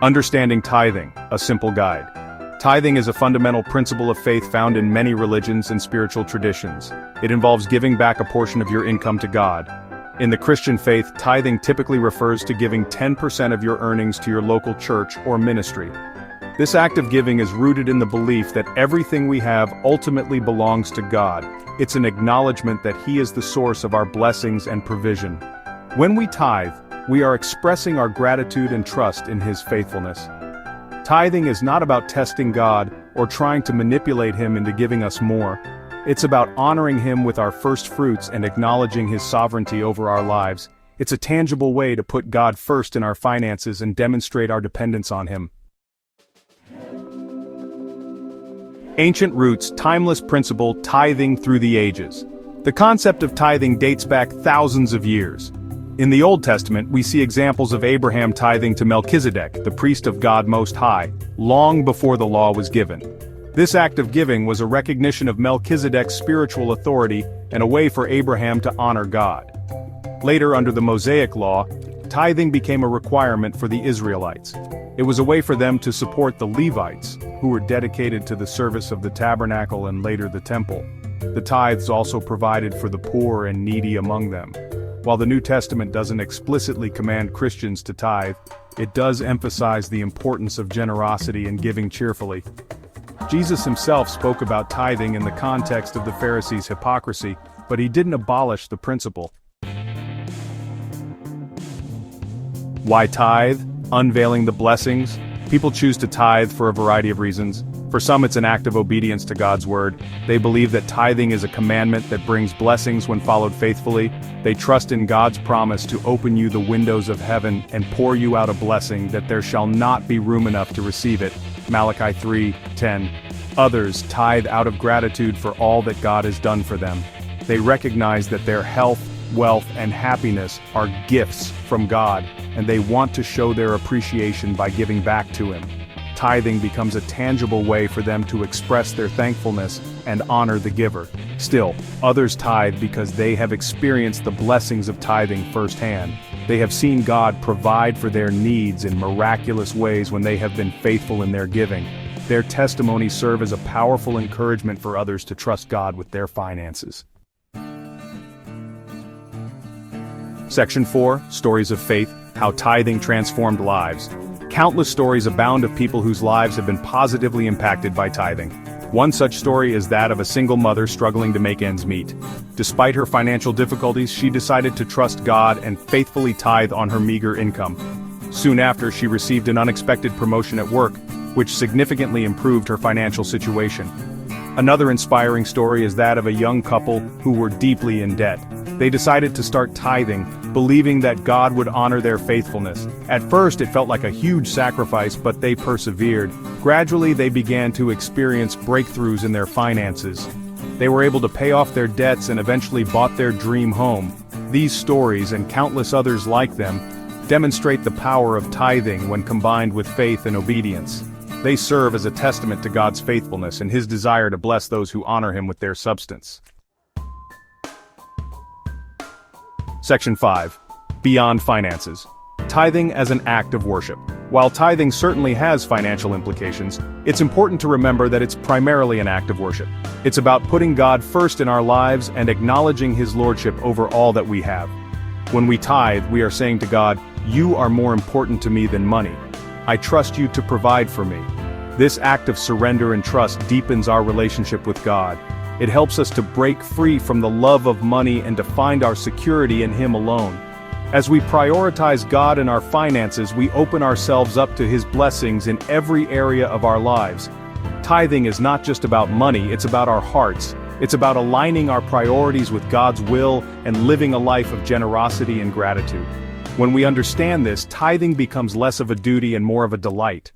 Understanding tithing, a simple guide. Tithing is a fundamental principle of faith found in many religions and spiritual traditions. It involves giving back a portion of your income to God. In the Christian faith, tithing typically refers to giving 10% of your earnings to your local church or ministry. This act of giving is rooted in the belief that everything we have ultimately belongs to God. It's an acknowledgement that He is the source of our blessings and provision. When we tithe, we are expressing our gratitude and trust in His faithfulness. Tithing is not about testing God or trying to manipulate Him into giving us more. It's about honoring Him with our first fruits and acknowledging His sovereignty over our lives. It's a tangible way to put God first in our finances and demonstrate our dependence on Him. Ancient roots, timeless principle, tithing through the ages. The concept of tithing dates back thousands of years. In the Old Testament, we see examples of Abraham tithing to Melchizedek, the priest of God Most High, long before the law was given. This act of giving was a recognition of Melchizedek's spiritual authority and a way for Abraham to honor God. Later, under the Mosaic Law, tithing became a requirement for the Israelites. It was a way for them to support the Levites, who were dedicated to the service of the tabernacle and later the temple. The tithes also provided for the poor and needy among them. While the New Testament doesn't explicitly command Christians to tithe, it does emphasize the importance of generosity and giving cheerfully. Jesus Himself spoke about tithing in the context of the Pharisees' hypocrisy, but He didn't abolish the principle. Why tithe? Unveiling the blessings. People choose to tithe for a variety of reasons. For some, it's an act of obedience to God's word. They believe that tithing is a commandment that brings blessings when followed faithfully. They trust in God's promise to open you the windows of heaven and pour you out a blessing that there shall not be room enough to receive it. Malachi 3:10. Others tithe out of gratitude for all that God has done for them. They recognize that their health, wealth, and happiness are gifts from God, and they want to show their appreciation by giving back to Him. Tithing becomes a tangible way for them to express their thankfulness and honor the giver. Still, others tithe because they have experienced the blessings of tithing firsthand. They have seen God provide for their needs in miraculous ways when they have been faithful in their giving. Their testimonies serve as a powerful encouragement for others to trust God with their finances. Section 4, Stories of Faith, How Tithing Transformed Lives. Countless stories abound of people whose lives have been positively impacted by tithing. One such story is that of a single mother struggling to make ends meet. Despite her financial difficulties, she decided to trust God and faithfully tithe on her meager income. Soon after, she received an unexpected promotion at work, which significantly improved her financial situation. Another inspiring story is that of a young couple who were deeply in debt. They decided to start tithing, believing that God would honor their faithfulness. At first, it felt like a huge sacrifice, but they persevered. Gradually, they began to experience breakthroughs in their finances. They were able to pay off their debts and eventually bought their dream home. These stories, and countless others like them, demonstrate the power of tithing when combined with faith and obedience. They serve as a testament to God's faithfulness and His desire to bless those who honor Him with their substance. Section 5. Beyond finances. Tithing as an act of worship. While tithing certainly has financial implications, it's important to remember that it's primarily an act of worship. It's about putting God first in our lives and acknowledging His lordship over all that we have. When we tithe, we are saying to God, "You are more important to me than money. I trust you to provide for me." This act of surrender and trust deepens our relationship with God. It helps us to break free from the love of money and to find our security in Him alone. As we prioritize God in our finances, we open ourselves up to His blessings in every area of our lives. Tithing is not just about money, it's about our hearts. It's about aligning our priorities with God's will and living a life of generosity and gratitude. When we understand this, tithing becomes less of a duty and more of a delight.